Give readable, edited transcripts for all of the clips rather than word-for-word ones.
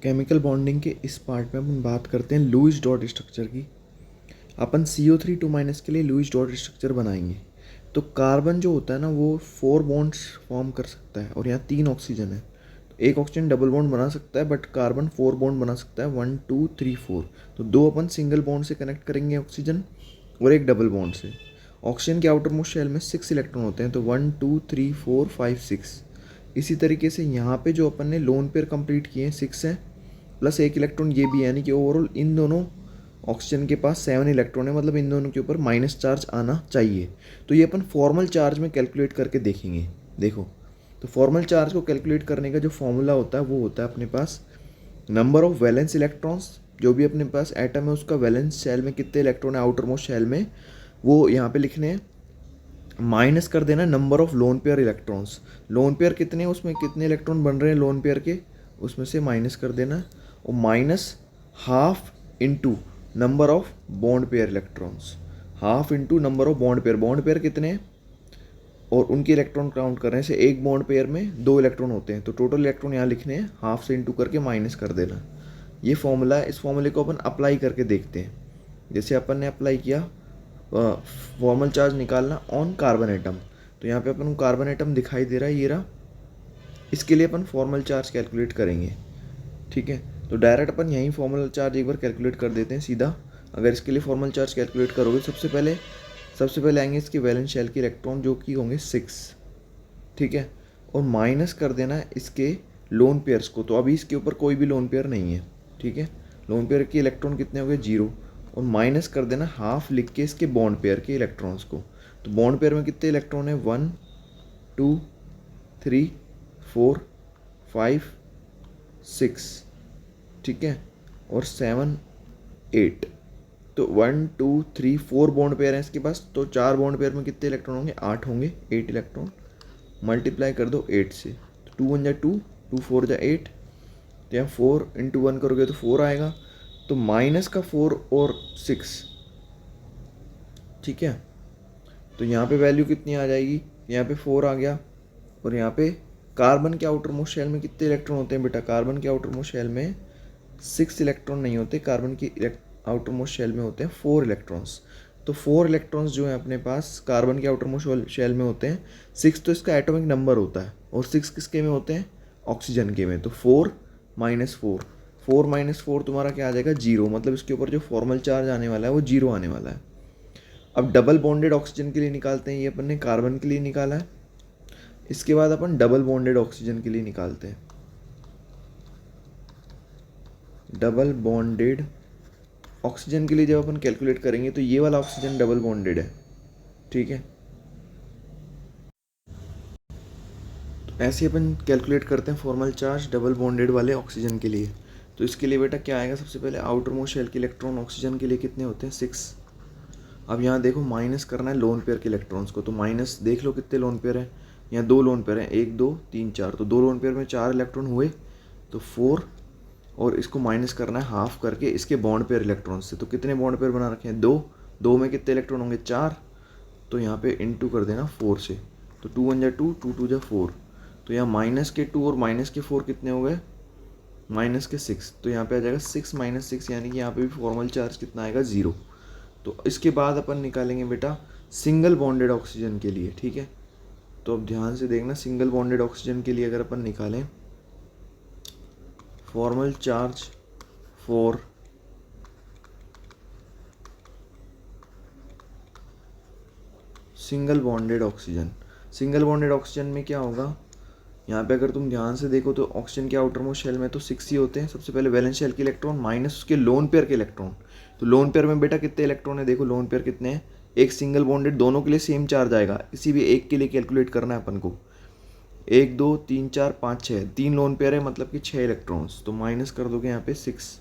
Chemical bonding के इस part में अपन बात करते हैं लुईस डॉट स्ट्रक्चर की। अपन CO3 2- के लिए लुईस डॉट स्ट्रक्चर बनाएंगे। तो कार्बन जो होता है ना वो 4 बॉन्ड्स फॉर्म कर सकता है और यहाँ 3 ऑक्सीजन है। तो एक ऑक्सीजन डबल बॉन्ड बना सकता है बट कार्बन 4 बॉन्ड बना सकता है, 1 2 3 4। तो 2 अपन सिंगल बॉन्ड से कनेक्ट करेंगे ऑक्सीजन और एक डबल बॉन्ड से। ऑक्सीजन के आउटर मोस्ट शेल में 6 इलेक्ट्रॉन होते हैं, तो 1 2 3 4 5 6। इसी तरीके से यहाँ पे जो अपन ने लोन पेयर कंप्लीट किए हैं 6 हैं प्लस एक इलेक्ट्रॉन ये भी, यानी कि ओवरऑल इन दोनों ऑक्सीजन के पास 7 इलेक्ट्रॉन है, मतलब इन दोनों के ऊपर माइनस चार्ज आना चाहिए। तो ये अपन फॉर्मल चार्ज में कैलकुलेट करके देखेंगे। देखो, तो फॉर्मल चार्ज को कैलकुलेट करने का जो फॉर्मूला होता है वो होता है अपने पास नंबर ऑफ वैलेंस इलेक्ट्रॉन्स। जो भी अपने पास एटम है उसका वैलेंस शेल में कितने इलेक्ट्रॉन है आउटर मोस्ट शेल में, वो यहाँ पे लिखने हैं। माइनस कर देना number of lone pair electrons. Lone pair कितने हैं, उसमें कितने इलेक्ट्रॉन बन रहे हैं लोन पेयर के, उसमें से माइनस कर देना और minus half into number of bond pair electrons. Half into number of bond pair कितने हैं और उनके इलेक्ट्रॉन काउंट करने से एक बॉन्ड पेयर में 2 इलेक्ट्रॉन होते हैं, तो टोटल इलेक्ट्रॉन यहाँ लिखने हैं, हाफ से इंटू करके माइनस कर देना। ये फॉर्मूला है। इस फॉर्मूले को अपन अप्लाई करके देखते हैं। जैसे अपन ने अप्लाई किया फॉर्मल चार्ज निकालना ऑन कार्बन एटम, तो यहाँ पे अपन को कार्बन एटम दिखाई दे रहा है, ये रहा। इसके लिए अपन फॉर्मल चार्ज कैलकुलेट करेंगे। ठीक है, तो डायरेक्ट अपन यहीं फॉर्मल चार्ज एक बार कैलकुलेट कर देते हैं सीधा। अगर इसके लिए फॉर्मल चार्ज कैलकुलेट करोगे सबसे पहले आएंगे इसके वैलेंस शेल के इलेक्ट्रॉन जो कि होंगे 6। ठीक है, और माइनस कर देना है इसके लोन पेयर्स को। तो अभी इसके ऊपर कोई भी लोन पेयर नहीं है। ठीक है, लोन पेयर के इलेक्ट्रॉन कितने हो गए 0, और माइनस कर देना हाफ लिख के इसके बॉन्ड पेयर के इलेक्ट्रॉन्स को। तो बॉन्ड पेयर में कितने इलेक्ट्रॉन है 1 2 3 4 5 6। ठीक है, और 7 8। तो 1 2 3 4 बॉन्ड पेयर हैं इसके पास, तो 4 बॉन्ड पेयर में कितने इलेक्ट्रॉन होंगे 8 होंगे, 8 इलेक्ट्रॉन। मल्टीप्लाई कर दो 8 से, तो 2 1 जा 2, 2 4 जा 8। तो यहाँ 4 इंटू 1 करोगे तो 4 आएगा, तो माइनस का 4 और 6। ठीक है, तो यहाँ पे वैल्यू कितनी आ जाएगी, यहाँ पे 4 आ गया। और यहाँ पे कार्बन के आउटर मोस्ट शेल में कितने इलेक्ट्रॉन होते हैं बेटा, कार्बन के आउटर मोस्ट शेल में 6 इलेक्ट्रॉन नहीं होते, कार्बन की आउटर मोस्ट शेल में होते हैं 4 इलेक्ट्रॉन्स। तो 4 इलेक्ट्रॉन्स जो है अपने पास कार्बन के आउटर मोस्ट शेल में होते हैं। 6 तो इसका एटॉमिक नंबर होता है और 6 किसके में होते हैं, ऑक्सीजन के में। तो 4 माइनस 4, 4 माइनस 4 तुम्हारा क्या आ जाएगा 0, मतलब इसके ऊपर जो फॉर्मल चार्ज आने वाला है वो 0 आने वाला है। अब डबल बॉन्डेड ऑक्सीजन के लिए निकालते हैं, ये अपन ने कार्बन के लिए निकाला है। इसके बाद अपन डबल बॉन्डेड ऑक्सीजन के लिए निकालते हैं। डबल बॉन्डेड ऑक्सीजन के लिए जब अपन कैलकुलेट करेंगे तो ये वाला ऑक्सीजन डबल बॉन्डेड है। ठीक है, तो ऐसे अपन कैलकुलेट करते हैं फॉर्मल चार्ज डबल बॉन्डेड वाले ऑक्सीजन के लिए। तो इसके लिए बेटा क्या आएगा, सबसे पहले आउटर मोस्ट शेल के इलेक्ट्रॉन ऑक्सीजन के लिए कितने होते हैं 6। अब यहाँ देखो माइनस करना है लोन पेयर के इलेक्ट्रॉन्स को, तो माइनस देख लो कितने लोन पेयर हैं, यहाँ 2 लोन पेयर हैं, 1 2 3 4। तो 2 लोन पेयर में 4 इलेक्ट्रॉन हुए, तो 4, और इसको माइनस करना है हाफ करके इसके बॉन्ड पेयर इलेक्ट्रॉन से। तो कितने बॉन्ड पेयर बना रखे हैं 2, 2 में कितने इलेक्ट्रॉन होंगे 4। तो यहाँ पे इंटू कर देना 4 से, तो 2 1 जा 2, 2 2 जा 4। तो यहाँ माइनस के 2 और माइनस के 4 कितने हो गए, माइनस के 6। तो यहाँ पे आ जाएगा 6 माइनस 6, यानी कि यहाँ पे भी फॉर्मल चार्ज कितना आएगा 0। तो इसके बाद अपन निकालेंगे बेटा सिंगल बॉन्डेड ऑक्सीजन के लिए। ठीक है, तो अब ध्यान से देखना, सिंगल बॉन्डेड ऑक्सीजन के लिए अगर अपन निकालें formal charge for single bonded oxygen, single bonded oxygen में क्या होगा, यहाँ पे अगर तुम ध्यान से देखो तो ऑक्सीजन के आउटर मोस्ट शेल में तो 6 ही होते हैं। सबसे पहले वैलेंस शेल के इलेक्ट्रॉन माइनस उसके लोन पेयर के इलेक्ट्रॉन। तो लोन पेयर में बेटा कितने इलेक्ट्रॉन है, देखो लोन पेयर कितने हैं, एक सिंगल बॉन्डेड, दोनों के लिए सेम चार्ज आएगा, किसी भी एक के लिए कैलकुलेट करना है अपन को। 1 2 3 4 5 6, 3 लोन पेयर है मतलब कि 6 इलेक्ट्रॉन्स। तो माइनस कर दोगे यहाँ पे 6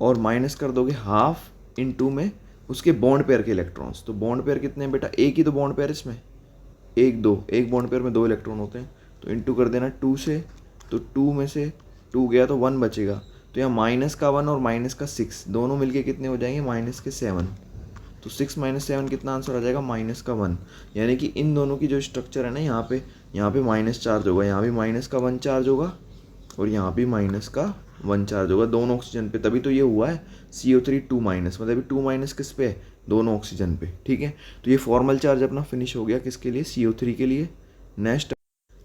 और माइनस कर दोगे हाफ इंटू में उसके बॉन्ड पेयर के इलेक्ट्रॉन्स। तो बॉन्ड पेयर कितने हैं बेटा, एक ही तो बॉन्ड पेयर इसमें, 1 2, एक बॉन्ड पेयर में 2 इलेक्ट्रॉन होते हैं। तो इंटू कर देना 2 से, तो 2 में से 2 गया तो 1 बचेगा। तो यहाँ माइनस का 1 और माइनस का 6 दोनों मिलके कितने हो जाएंगे, माइनस के 7। तो 6 माइनस 7 कितना आंसर आ जाएगा, माइनस का 1। यानी कि इन दोनों की जो स्ट्रक्चर है ना, यहाँ पे माइनस चार्ज होगा, यहाँ भी माइनस का 1 चार्ज होगा और यहाँ भी माइनस का 1 चार्ज होगा दोनों ऑक्सीजन पे, तभी तो ये हुआ है CO3 2 माइनस, मतलब 2 माइनस किस पे, दोनों ऑक्सीजन पे। ठीक है, तो ये फॉर्मल चार्ज अपना फिनिश हो गया किसके लिए, CO3 के लिए। नेक्स्ट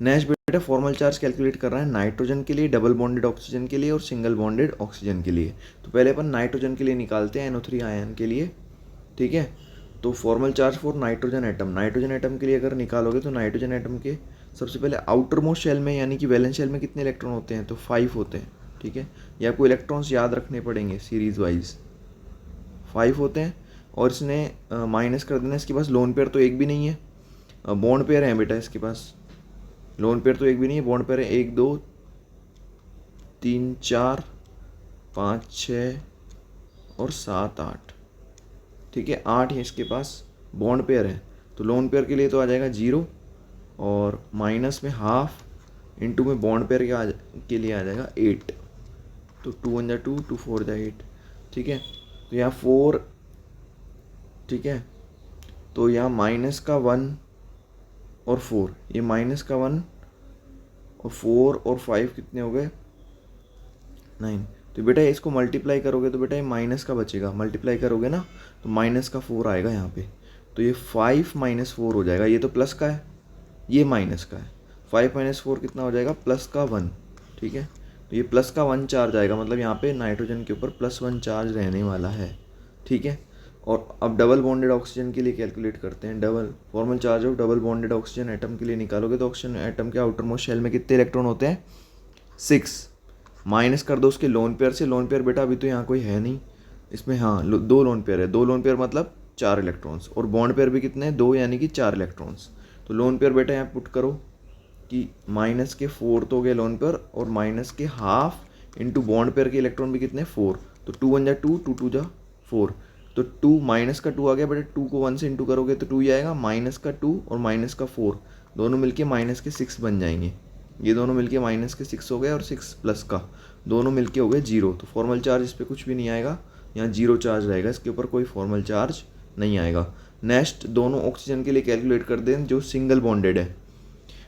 नेक्स्ट बेटा फॉर्मल चार्ज कैलकुलेट कर रहा है नाइट्रोजन के लिए, डबल बॉन्डेड ऑक्सीजन के लिए और सिंगल बॉन्डेड ऑक्सीजन के लिए। तो पहले अपन नाइट्रोजन के लिए निकालते हैं NO3 आयन के लिए। ठीक है, तो formal charge for nitrogen atom, nitrogen atom के लिए अगर निकालोगे तो नाइट्रोजन एटम के सबसे पहले आउटर मोस्ट शेल में यानी कि वैलेंस शेल में कितने इलेक्ट्रॉन होते हैं, तो 5 होते हैं। ठीक है, ये आपको इलेक्ट्रॉन्स याद रखने पड़ेंगे सीरीज वाइज, 5 होते हैं। और इसने माइनस कर देना, इसके पास लोन पेयर तो एक भी नहीं है, बॉन्ड पेयर है बेटा इसके पास, लोन पेयर तो एक भी नहीं है, बॉन्ड पेयर है 1 2 3 4 5 6 और 7 8। ठीक है, 8 है इसके पास, बॉन्ड पेयर है। तो लोन पेयर के लिए तो आ जाएगा 0 और माइनस में हाफ, इंटू में बॉन्ड पेयर के लिए आ जाएगा 8। तो 2 1 जा 2 2 4 जा 8। ठीक है, तो यहाँ 4, ठीक है, तो यहाँ माइनस का 1 और 4, ये माइनस का 1 और 4 और 5 कितने हो गए, 9। तो बेटा इसको मल्टीप्लाई करोगे तो बेटा ये माइनस का बचेगा, मल्टीप्लाई करोगे ना तो माइनस का 4 आएगा यहाँ पे। तो ये 5 माइनस 4 हो जाएगा, ये तो प्लस का है, ये माइनस का है। 5 माइनस 4 कितना हो जाएगा, प्लस का 1। ठीक है, तो ये प्लस का 1 चार्ज आएगा, मतलब यहाँ पे नाइट्रोजन के ऊपर +1 चार्ज रहने वाला है। ठीक है, और अब डबल बॉन्डेड ऑक्सीजन के लिए कैलकुलेट करते हैं। Double formal charge of double bonded oxygen atom के लिए निकालोगे तो ऑक्सीजन एटम के आउटर मोस्ट शेल में कितने इलेक्ट्रॉन होते हैं, 6। माइनस कर दो उसके लोन पेयर से, लोन पेयर बेटा अभी तो यहाँ कोई है नहीं इसमें, हाँ 2 लोन पेयर है, 2 लोन पेयर मतलब 4 इलेक्ट्रॉन्स, और बॉन्ड पेयर भी कितने हैं, 2 यानी कि 4 इलेक्ट्रॉन्स। तो लोन पेयर बेटा यहाँ पुट करो कि माइनस के 4 तो हो गए लोन पेयर, और माइनस के हाफ इंटू बॉन्ड पेयर के इलेक्ट्रॉन भी कितने, 4। तो 2 1 जा 2 2 2 जा 4। तो 2 माइनस का 2 आ गया बेटा, 2 को 1 से इंटू करोगे तो 2 ही आएगा, माइनस का 2 और माइनस का 4 दोनों मिलके माइनस के 6 बन जाएंगे। ये दोनों मिलके माइनस के 6 हो गए, और 6 प्लस का दोनों मिलके हो गए 0। तो फॉर्मल चार्ज इस पर कुछ भी नहीं आएगा, यहाँ 0 चार्ज रहेगा, इसके ऊपर कोई फॉर्मल चार्ज नहीं आएगा। नेक्स्ट दोनों ऑक्सीजन के लिए कैलकुलेट कर दें जो सिंगल बॉन्डेड है।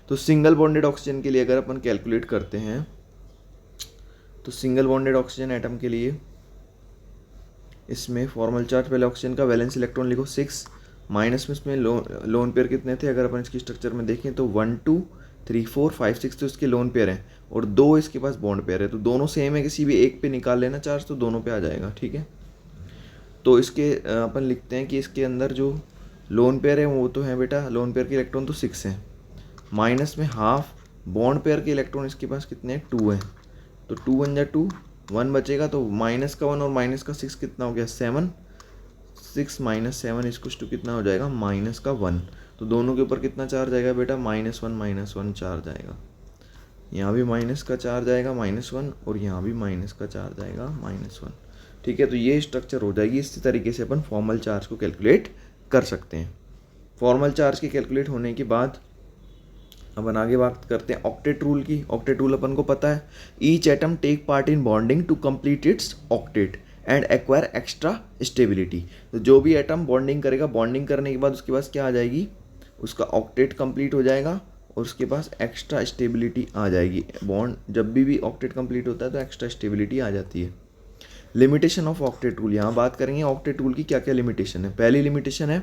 तो सिंगल बॉन्डेड ऑक्सीजन के लिए अगर अपन कैलकुलेट करते हैं तो सिंगल बॉन्डेड ऑक्सीजन एटम के लिए इसमें फॉर्मल चार्ज, पहले ऑक्सीजन का वैलेंस इलेक्ट्रॉन लिखो 6, माइनस में इसमें लोन पेयर कितने थे, अगर अपन इसकी स्ट्रक्चर में देखें तो 1 2 3 4 5 6 तो इसके लोन पेयर हैं, और 2 इसके पास बॉन्ड पेयर है। तो दोनों सेम है, किसी भी एक पे निकाल लेना चार्ज तो दोनों पे आ जाएगा। ठीक है, तो इसके अपन लिखते हैं कि इसके अंदर जो लोन पेयर है वो तो है बेटा, लोन पेयर के इलेक्ट्रॉन तो 6 हैं, माइनस में हाफ बॉन्ड पेयर के इलेक्ट्रॉन इसके पास कितने हैं, 2 हैं। तो 2 1 जा 2 1 बचेगा, तो माइनस का 1 और माइनस का 6 कितना हो गया, 7। 6 माइनस 7 इसको टू कितना हो जाएगा, माइनस का 1। तो दोनों के ऊपर कितना चार्ज आएगा बेटा, -1 चार्ज आएगा। यहाँ भी माइनस का चार्ज आएगा -1, और यहाँ भी माइनस का चार्ज आएगा -1। ठीक है, तो ये स्ट्रक्चर हो जाएगी। इसी तरीके से अपन फॉर्मल चार्ज को कैलकुलेट कर सकते हैं। फॉर्मल चार्ज के कैलकुलेट होने के बाद अपन आगे बात करते हैं ऑक्टेट रूल की। ऑक्टेट रूल अपन को पता है, each atom take part in bonding to complete its octet and acquire extra stability. तो जो भी एटम बॉन्डिंग करेगा, बॉन्डिंग करने के बाद उसके पास क्या आ जाएगी, उसका ऑक्टेट कंप्लीट हो जाएगा और उसके पास एक्स्ट्रा स्टेबिलिटी आ जाएगी। बॉन्ड जब भी ऑक्टेट कंप्लीट होता है तो एक्स्ट्रा स्टेबिलिटी आ जाती है। लिमिटेशन ऑफ ऑक्टेट रूल, यहाँ बात करेंगे ऑक्टेट रूल की क्या क्या लिमिटेशन है। पहली लिमिटेशन है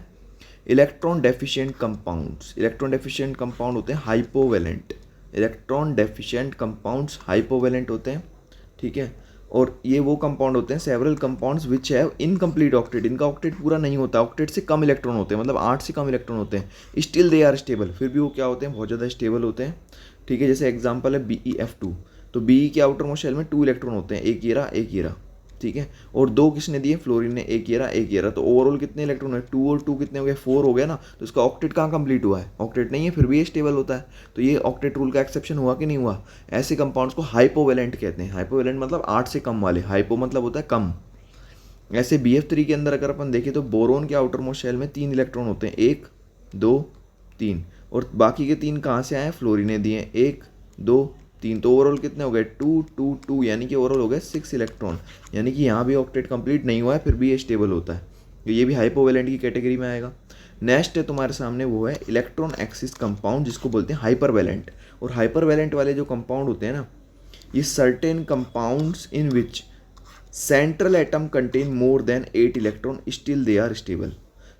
electron deficient compounds. Electron deficient compound होते हैं हाइपोवेलेंट। इलेक्ट्रॉन डेफिशिएंट कंपाउंड्स हाइपोवेलेंट होते हैं। ठीक है, और ये वो कंपाउंड होते हैं several compounds which have incomplete octet, इनका ऑक्टेट पूरा नहीं होता, ऑक्टेट से कम इलेक्ट्रॉन होते हैं, मतलब 8 से कम इलेक्ट्रॉन होते हैं, स्टिल दे आर स्टेबल, फिर भी वो क्या होते हैं, बहुत ज़्यादा स्टेबल होते हैं। ठीक है, जैसे एग्जांपल है BeF2। तो BE के आउटर मोस्ट शेल में 2 इलेक्ट्रॉन होते हैं, एक ये रहा। ठीक है, और 2 किसने दिए, फ्लोरीन ने, एक ये रहा। तो ओवरऑल कितने इलेक्ट्रॉन है, 2 और 2 कितने हो गए, 4 हो गया ना। तो इसका ऑक्टेट कहाँ कंप्लीट हुआ है, ऑक्टेट नहीं है, फिर भी ये स्टेबल होता है। तो ये ऑक्टेट रूल का एक्सेप्शन हुआ कि नहीं हुआ। ऐसे कंपाउंड्स को हाइपोवेलेंट कहते हैं। हाइपोवेलेंट मतलब 8 से कम वाले, हाइपो मतलब होता है कम। ऐसे BF3 के अंदर अगर अपन देखें तो बोरोन के आउटर मोस्ट शेल में 3 इलेक्ट्रॉन होते हैं, 1 2 3, और बाकी के 3 कहाँ से आए, फ्लोरीन ने दिए, 1 2 3। तो ओवरऑल कितने हो गए, 2 2 2, यानी कि ओवरऑल हो गए 6 इलेक्ट्रॉन। यानी कि यहाँ भी ऑक्टेट कंप्लीट नहीं हुआ है, फिर भी ये स्टेबल होता है। तो ये भी हाइपोवेलेंट की कैटेगरी में आएगा। नेक्स्ट है तुम्हारे सामने वो है इलेक्ट्रॉन एक्सिस कंपाउंड, जिसको बोलते हैं हाइपरवेलेंट। और हाइपरवेलेंट वाले जो कंपाउंड होते हैं ना, ये certain compounds in which central atom contain more than 8 electron still they are stable.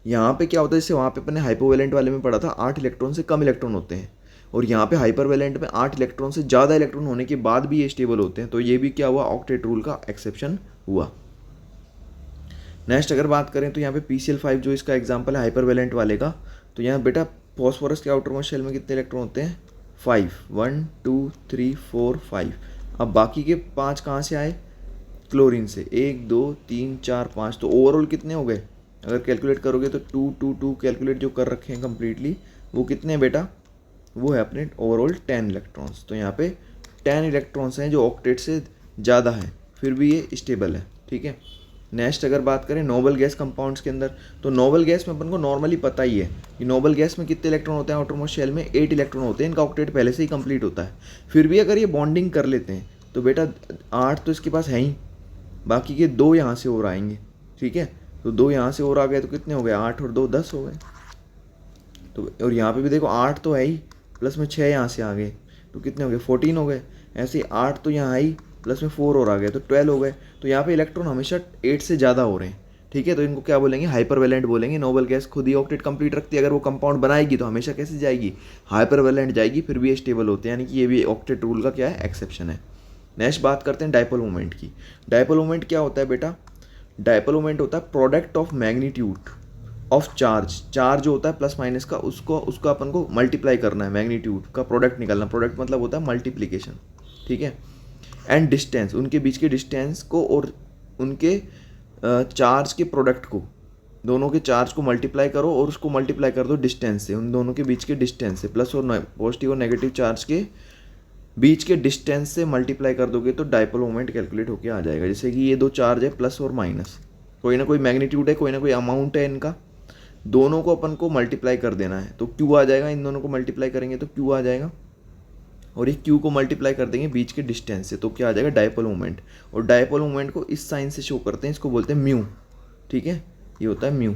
यहाँ पे क्या होता है, जैसे वहाँ पे अपने हाइपोवेलेंट वाले में पढ़ा था 8 इलेक्ट्रॉन से कम इलेक्ट्रॉन होते हैं, और यहाँ पे हाइपरवेलेंट में 8 इलेक्ट्रॉन से ज़्यादा इलेक्ट्रॉन होने के बाद भी ये स्टेबल होते हैं। तो ये भी क्या हुआ, ऑक्टेट रूल का एक्सेप्शन हुआ। नेक्स्ट अगर बात करें तो यहाँ पे PCl5 जो इसका एग्जाम्पल है हाइपरवेलेंट वाले का, तो यहाँ बेटा फॉस्फोरस के आउटरमोस्ट शेल में कितने इलेक्ट्रॉन होते हैं, 5, 1 2 3 4 5। अब बाकी के 5 कहाँ से आए, क्लोरीन से, 1 2 3 4 5। तो ओवरऑल कितने हो गए, अगर कैलकुलेट करोगे तो 2 2 2 कैलकुलेट जो कर रखे हैं कम्प्लीटली, वो कितने हैं बेटा, वो है अपने ओवरऑल 10 इलेक्ट्रॉन्स। तो यहाँ पे 10 इलेक्ट्रॉन्स हैं जो ऑक्टेट से ज़्यादा है, फिर भी ये स्टेबल है, ठीक है। नेक्स्ट अगर बात करें नोबल गैस कंपाउंड्स के अंदर, तो नोबल गैस में अपन को नॉर्मली पता ही है कि नोबल गैस में कितने इलेक्ट्रॉन होते हैं, आउटरमोस्ट शेल में 8 इलेक्ट्रॉन होते हैं, इनका ऑक्टेट पहले से ही कंप्लीट होता है। फिर भी अगर ये बॉन्डिंग कर लेते हैं तो बेटा 8 तो इसके पास है ही, बाकी के 2 यहाँ से और आएंगे, ठीक है। तो 2 यहाँ से और आ गए तो कितने हो गए, 8 और 2 10 हो गए। तो और यहाँ पे भी देखो 8 तो है ही, प्लस में 6 यहाँ से आ गए तो कितने हो गए, 14 हो गए। ऐसे ही 8 तो यहाँ आई, प्लस में 4 और आ गए तो 12 हो गए। तो यहाँ पे इलेक्ट्रॉन हमेशा 8 से ज़्यादा हो रहे हैं, ठीक है। तो इनको क्या बोलेंगे, हाइपरवेलेंट बोलेंगे। नोबल गैस खुद ही ऑक्टेट कंप्लीट रखती है, अगर वो कंपाउंड बनाएगी तो हमेशा कैसे जाएगी, हाइपरवेलेंट जाएगी, फिर भी ये स्टेबल होते हैं, यानी कि ये भी ऑक्टेट रूल का क्या है, एक्सेप्शन है। नेक्स्ट बात करते हैं डायपोल मोमेंट की। डायपोल मोमेंट क्या होता है बेटा, डायपोल मोमेंट होता है product of magnitude of charge. Charge जो होता है प्लस माइनस का, उसको अपन को मल्टीप्लाई करना है, मैग्नीट्यूड का प्रोडक्ट निकालना। प्रोडक्ट मतलब होता है मल्टीप्लिकेशन, ठीक है। एंड डिस्टेंस, उनके बीच के डिस्टेंस को और उनके चार्ज के प्रोडक्ट को, दोनों के चार्ज को मल्टीप्लाई करो और उसको मल्टीप्लाई कर दो डिस्टेंस से, उन दोनों के बीच के डिस्टेंस से, प्लस और पॉजिटिव और नेगेटिव चार्ज के बीच के डिस्टेंस से मल्टीप्लाई कर दोगे तो डायपोल मोमेंट कैलकुलेट होकर आ जाएगा। जैसे कि ये 2 चार्ज है प्लस और माइनस, कोई ना कोई मैग्नीट्यूड है, कोई ना कोई अमाउंट है इनका, दोनों को अपन को मल्टीप्लाई कर देना है तो क्यू आ जाएगा। इन दोनों को मल्टीप्लाई करेंगे तो क्यू आ जाएगा, और ये क्यू को मल्टीप्लाई कर देंगे बीच के डिस्टेंस से तो क्या आ जाएगा, डायपोल मोमेंट। और डायपोल मोमेंट को इस साइन से शो करते हैं, इसको बोलते हैं म्यू, ठीक है। ये होता है म्यू।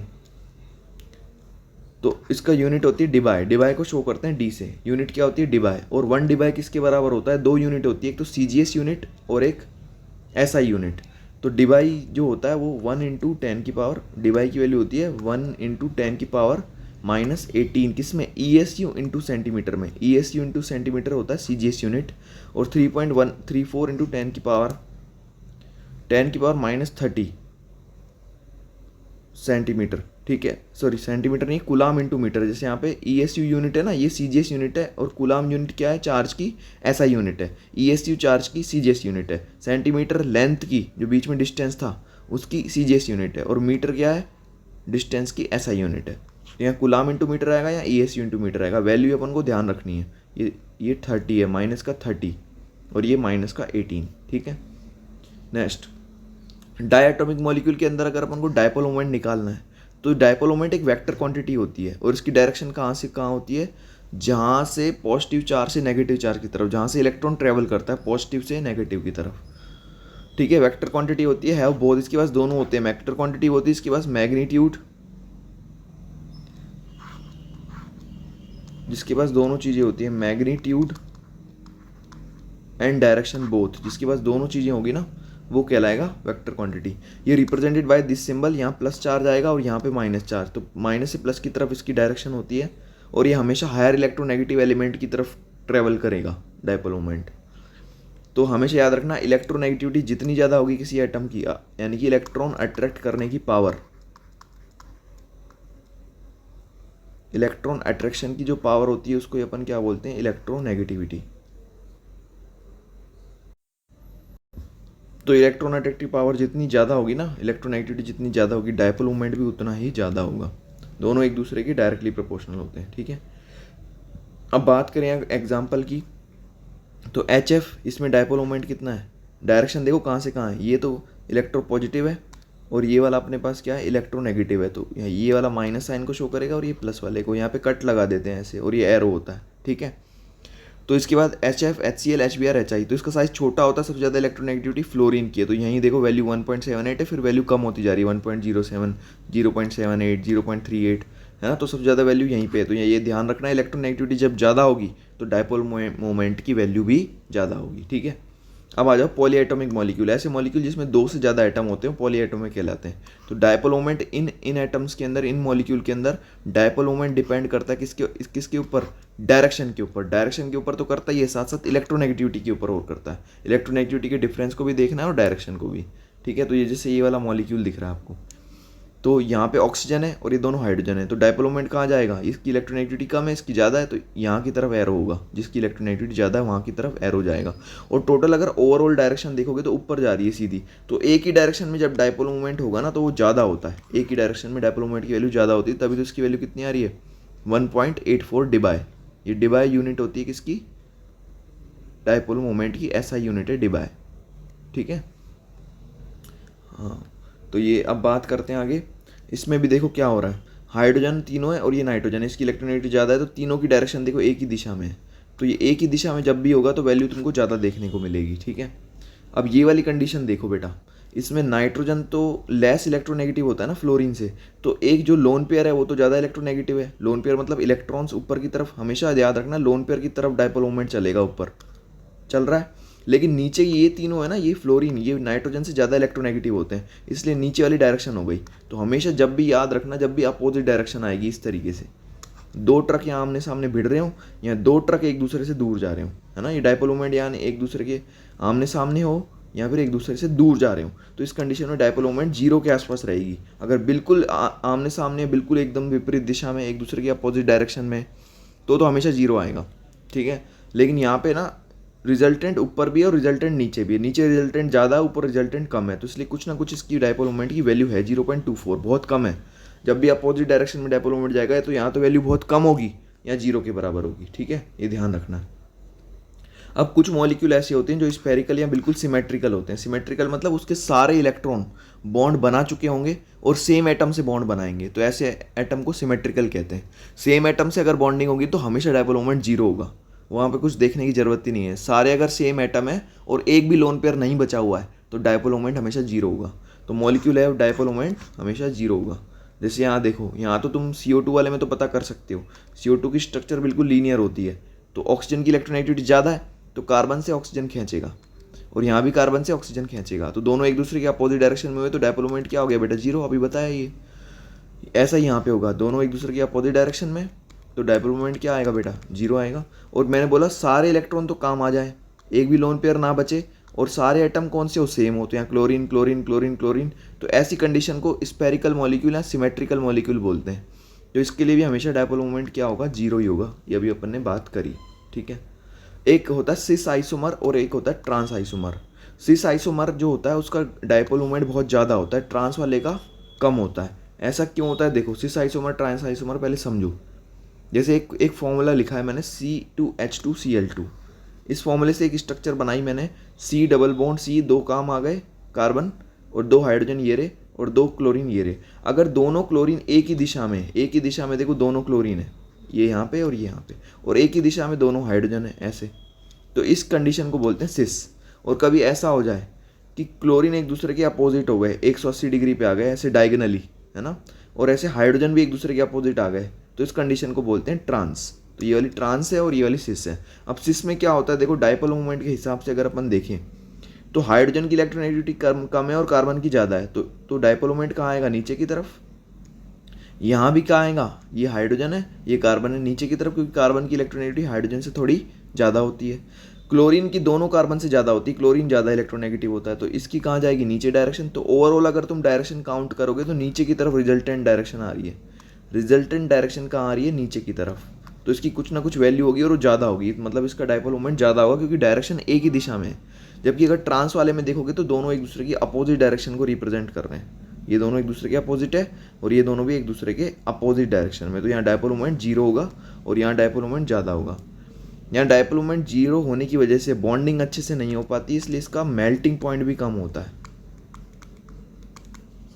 तो इसका यूनिट होती है डिबाई, डिबाई को शो करते हैं डी से। यूनिट क्या होती है, डिबाई। और 1 डिबाई किसके बराबर होता है, 2 यूनिट होती है, एक तो CGS यूनिट और एक SI यूनिट। तो डिबाई जो होता है वो 1 × 10 की पावर, डिबाई की वैल्यू होती है 1 × 10 की पावर -18, किसमें, ESU × सेंटीमीटर में। ESU × सेंटीमीटर होता है CGS यूनिट। और 3.134 × 10 की पावर -30 सेंटीमीटर, ठीक है। सॉरी सेंटीमीटर नहीं, कुलाम इंटू मीटर। जैसे यहाँ पे ESU यूनिट है ना, ये CGS यूनिट है, और कुलाम यूनिट क्या है, चार्ज की SI यूनिट है। ESU चार्ज की CGS यूनिट है। सेंटीमीटर लेंथ की, जो बीच में डिस्टेंस था, उसकी CGS यूनिट है। और मीटर क्या है, डिस्टेंस की SI यूनिट है। यहाँ कुलाम इंटू मीटर आएगा या ESU इंटू मीटर आएगा, वैल्यू अपन को ध्यान रखनी है। ये 30 है, माइनस का 30 और ये माइनस का 18, ठीक है। नेक्स्ट डायटोमिक मॉलिक्यूल के अंदर अगर अपन को डायपोल मोमेंट निकालना है तो डायपोल मोमेंट एक वेक्टर क्वांटिटी होती है, और इसकी डायरेक्शन कहाँ से कहाँ होती है, जहाँ से पॉजिटिव चार्ज से नेगेटिव चार्ज की तरफ, जहाँ से इलेक्ट्रॉन ट्रेवल करता है पॉजिटिव से नेगेटिव की तरफ, ठीक है। वेक्टर क्वांटिटी होती है हैव बोथ, इसके पास दोनों होते हैं। वेक्टर क्वांटिटी होती है इसके पास मैग्नीट्यूड, जिसके पास दोनों चीज़ें होती हैं, मैग्नीट्यूड एंड डायरेक्शन बोथ, जिसके पास दोनों चीज़ें होगी ना, वो कहलाएगा वेक्टर क्वांटिटी। ये रिप्रेजेंटेड बाय दिस सिंबल, यहाँ प्लस चार्ज आएगा और यहाँ पे माइनस चार्ज, तो माइनस से प्लस की तरफ इसकी डायरेक्शन होती है, और ये हमेशा हायर इलेक्ट्रोनेगेटिव एलिमेंट की तरफ ट्रेवल करेगा डायपोल मोमेंट। तो हमेशा याद रखना, इलेक्ट्रोनेगेटिविटी जितनी ज़्यादा होगी किसी एटम की, यानी कि इलेक्ट्रॉन अट्रैक्ट करने की पावर, इलेक्ट्रॉन अट्रैक्शन की जो पावर होती है उसको अपन क्या बोलते हैं, इलेक्ट्रोनेगेटिविटी। तो इलेक्ट्रॉन अट्रैक्टिव पावर जितनी ज़्यादा होगी ना, इलेक्ट्रोनेगेटिविटी जितनी ज़्यादा होगी, डायपोल मोमेंट भी उतना ही ज़्यादा होगा। दोनों एक दूसरे के डायरेक्टली प्रोपोर्शनल होते हैं, ठीक है। अब बात करें एग्जांपल की, तो HF, इसमें डायपोल मोमेंट कितना है, डायरेक्शन देखो कहाँ से कहाँ है, ये तो इलेक्ट्रो पॉजिटिव है और ये वाला अपने पास क्या है, इलेक्ट्रोनेगेटिव है। तो ये वाला माइनस साइन को शो करेगा और ये प्लस वाले को, यहाँ पे कट लगा देते हैं ऐसे, और ये एरो होता है, ठीक है। तो इसके बाद HF, HCl, HBr, HI, तो इसका साइज छोटा होता है। सबसे ज़्यादा इलेक्ट्रोनेगेटिविटी फ्लोरीन की है, तो यहीं देखो वैल्यू 1.78 है, फिर वैल्यू कम होती जा रही है, 1.07, 0.78, 0.38, है ना। तो सबसे ज़्यादा वैल्यू यहीं पे है। तो ये ध्यान रखना है, इलेक्ट्रोनेगेटिविटी जब ज़्यादा होगी तो डायपोल मोमेंट की वैल्यू भी ज़्यादा होगी, ठीक है। अब आ जाओ पॉलीएटॉमिक मॉलिक्यूल, ऐसे मॉलिक्यूल जिसमें 2 से ज़्यादा एटम होते हैं पॉलीएटॉमिक कहलाते हैं। तो डायपोल मोमेंट इन एटम्स के अंदर, इन मॉलिक्यूल के अंदर डायपोल मोमेंट डिपेंड करता है किसके ऊपर, डायरेक्शन के ऊपर। डायरेक्शन के ऊपर तो करता ही है, साथ साथ इलेक्ट्रोनेगेटिविटी के ऊपर और करता है। इलेक्ट्रोनेगेटिविटी के डिफरेंस को भी देखना है और डायरेक्शन को भी, ठीक है। तो ये जैसे ये वाला मॉलिक्यूल दिख रहा है आपको, तो यहाँ पे ऑक्सीजन है और ये दोनों हाइड्रोजन है, तो डायपोल मोमेंट कहाँ जाएगा, इसकी इलेक्ट्रोनेगेटिविटी कम है, इसकी ज़्यादा है, तो यहाँ की तरफ एरो होगा, जिसकी इलेक्ट्रोनेगेटिविटी ज़्यादा है वहाँ की तरफ एरो जाएगा। और टोटल अगर ओवरऑल डायरेक्शन देखोगे तो ऊपर जा रही है सीधी। तो एक ही डायरेक्शन में जब डायपोल मोमेंट होगा ना तो वो ज़्यादा होता है, एक ही डायरेक्शन में डायपोल मोमेंट की वैल्यू ज़्यादा होती है, तभी तो इसकी वैल्यू कितनी आ रही है 1.84 डिबाय। ये डिबाय यूनिट होती है किसकी, डायपोल मोमेंट की, ऐसा यूनिट है डिबाय, ठीक है। हाँ, तो ये अब बात करते हैं आगे। इसमें भी देखो क्या हो रहा है, हाइड्रोजन तीनों है और ये नाइट्रोजन है, इसकी इलेक्ट्रोनेगेटिविटी ज़्यादा है, तो तीनों की डायरेक्शन देखो एक ही दिशा में है। तो ये एक ही दिशा में जब भी होगा तो वैल्यू तुमको ज़्यादा देखने को मिलेगी, ठीक है। अब ये वाली कंडीशन देखो बेटा, इसमें नाइट्रोजन तो लेस इलेक्ट्रोनेगेटिव होता है ना फ्लोरीन से, तो एक जो लोन पेयर है वो तो ज़्यादा इलेक्ट्रोनेगेटिव है। लोन पेयर मतलब इलेक्ट्रॉन्स ऊपर की तरफ, हमेशा याद रखना लोन पेयर की तरफ डायपोल मोमेंट चलेगा, ऊपर चल रहा है। लेकिन नीचे ये तीनों है ना, ये फ्लोरीन, ये नाइट्रोजन से ज़्यादा इलेक्ट्रोनेगेटिव होते हैं, इसलिए नीचे वाली डायरेक्शन हो गई। तो हमेशा जब भी याद रखना, जब भी अपोजिट डायरेक्शन आएगी इस तरीके से, 2 ट्रक यहाँ आमने सामने भिड़ रहे हो या 2 ट्रक एक दूसरे से दूर जा रहे हो, है ना, ये डायपोल मोमेंट यानी एक दूसरे के आमने सामने हो या फिर एक दूसरे से दूर जा रहे हो, तो इस कंडीशन में डायपोल मोमेंट 0 के आसपास रहेगी। अगर बिल्कुल आमने सामने, बिल्कुल एकदम विपरीत दिशा में, एक दूसरे के अपोजिट डायरेक्शन में, तो हमेशा 0 आएगा, ठीक है। लेकिन यहाँ पे ना रिजल्टेंट ऊपर भी है और रिजल्टेंट नीचे भी है, नीचे रिजल्टेंट ज़्यादा है, ऊपर रिजल्टेंट कम है, तो इसलिए कुछ ना कुछ इसकी डायपोल मोमेंट की वैल्यू है 0.24, बहुत कम है। जब भी अपोजिट डायरेक्शन में डायपोल मोमेंट जाएगा तो यहाँ तो वैल्यू बहुत कम होगी या 0 के बराबर होगी, ठीक है, ये ध्यान रखना। अब कुछ मॉलिक्यूल ऐसे होते हैं जो स्फेरिकल या बिल्कुल सिमेट्रिकल होते हैं। सिमेट्रिकल मतलब उसके सारे इलेक्ट्रॉन बॉन्ड बना चुके होंगे और सेम एटम से बॉन्ड बनाएंगे, तो ऐसे एटम को सिमेट्रिकल कहते हैं। सेम एटम से अगर बॉन्डिंग होगी तो हमेशा डायपोल मोमेंट 0 होगा, वहाँ पे कुछ देखने की ज़रूरत ही नहीं है। सारे अगर सेम एटम है और एक भी लोन पेयर नहीं बचा हुआ है तो डायपोल मोमेंट हमेशा 0 होगा। तो मॉलिक्यूल है डायपोल मोमेंट हमेशा 0 होगा। जैसे यहाँ देखो, यहाँ तो तुम CO2 वाले में तो पता कर सकते हो, CO2 की स्ट्रक्चर बिल्कुल लीनियर होती है, तो ऑक्सीजन की इलेक्ट्रोनेगेटिविटी ज़्यादा है तो कार्बन से ऑक्सीजन खींचेगा और यहाँ भी कार्बन से ऑक्सीजन खींचेगा, तो दोनों एक दूसरे के अपोजिट डायरेक्शन में हुए तो डायपोल मोमेंट क्या हो गया बेटा 0, अभी बताया ये। ऐसा ही यहाँ पे होगा, दोनों एक दूसरे के अपोजिट डायरेक्शन में, तो डायपोल मोमेंट क्या आएगा बेटा 0 आएगा। और मैंने बोला सारे इलेक्ट्रॉन तो काम आ जाए, एक भी लोन पेयर ना बचे और सारे एटम कौन से हो, सेम होते हैं, क्लोरीन क्लोरीन क्लोरीन क्लोरीन, तो ऐसी कंडीशन को स्पेरिकल मॉलिक्यूल या सिमेट्रिकल मॉलिक्यूल बोलते हैं। तो इसके लिए भी हमेशा डायपोल मोमेंट क्या होगा 0 ही होगा, ये अभी अपन ने बात करी, ठीक है। एक होता है सिस आइसोमर और एक होता है ट्रांस आइसोमर। सिस आइसोमर जो होता है उसका डायपोल मोमेंट बहुत ज़्यादा होता है, ट्रांस वाले का कम होता है। ऐसा क्यों होता है देखो, सिस आइसोमर ट्रांस आइसोमर पहले समझो। जैसे एक फॉर्मूला लिखा है मैंने C2H2Cl2, इस फॉर्मूले से एक स्ट्रक्चर बनाई मैंने, C डबल बॉन्ड C, 2 काम आ गए कार्बन और 2 हाइड्रोजन ये रे और 2 क्लोरीन ये रे। अगर दोनों क्लोरीन एक ही दिशा में देखो, दोनों क्लोरीन है, ये यहाँ पे और ये यहाँ पे, और एक ही दिशा में दोनों हाइड्रोजन है ऐसे, तो इस कंडीशन को बोलते हैं सिस। और कभी ऐसा हो जाए कि क्लोरीन एक दूसरे के अपोजिट हो गए, 180 डिग्री पे आ गए ऐसे डायगोनली, है ना, और ऐसे हाइड्रोजन भी एक दूसरे के अपोजिट आ गए, तो इस कंडीशन को बोलते हैं ट्रांस। तो ये वाली ट्रांस है और ये वाली सिस है। अब सिस में क्या होता है देखो, डायपोल मोमेंट के हिसाब से अगर अपन देखें तो हाइड्रोजन की इलेक्ट्रोनेगेटिविटी कम है और कार्बन की ज़्यादा है, तो डायपोल मोमेंट कहाँ आएगा, नीचे की तरफ। यहाँ भी कहाँ आएगा, ये हाइड्रोजन है ये कार्बन है, नीचे की तरफ, क्योंकि कार्बन की इलेक्ट्रोनेगेटिविटी हाइड्रोजन से थोड़ी ज़्यादा होती है। क्लोरीन की दोनों कार्बन से ज़्यादा होती है, क्लोरीन ज़्यादा इलेक्ट्रोनेगेटिव होता है, तो इसकी कहाँ जाएगी, नीचे डायरेक्शन। तो ओवरऑल अगर तुम डायरेक्शन काउंट करोगे तो नीचे की तरफ रिजल्टेंट डायरेक्शन आ रही है, रिजल्टेंट डायरेक्शन कहाँ आ रही है, नीचे की तरफ, तो इसकी कुछ ना कुछ वैल्यू होगी और वो ज़्यादा होगी, मतलब इसका डायपोल मोमेंट ज़्यादा होगा क्योंकि डायरेक्शन एक ही दिशा में है। जबकि अगर ट्रांस वाले में देखोगे तो दोनों एक दूसरे की अपोजिट डायरेक्शन को रिप्रेजेंट कर रहे हैं, ये दोनों एक दूसरे के अपोजिट है और ये दोनों भी एक दूसरे के अपोजिट डायरेक्शन में, तो यहाँ डायपोल मोमेंट 0 होगा और यहाँ डायपोल मोमेंट ज़्यादा होगा। यहाँ डायपोल मोमेंट 0 होने की वजह से बॉन्डिंग अच्छे से नहीं हो पाती, इसलिए इसका मेल्टिंग पॉइंट भी कम होता है।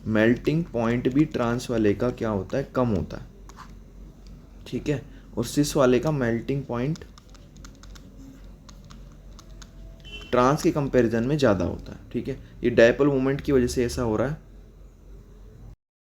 मेल्टिंग पॉइंट भी ट्रांस वाले का क्या होता है, कम होता है, ठीक है। और सिस वाले का मेल्टिंग पॉइंट ट्रांस के कंपैरिजन में ज़्यादा होता है, ठीक है। ये डायपोल मोमेंट की वजह से ऐसा हो रहा है।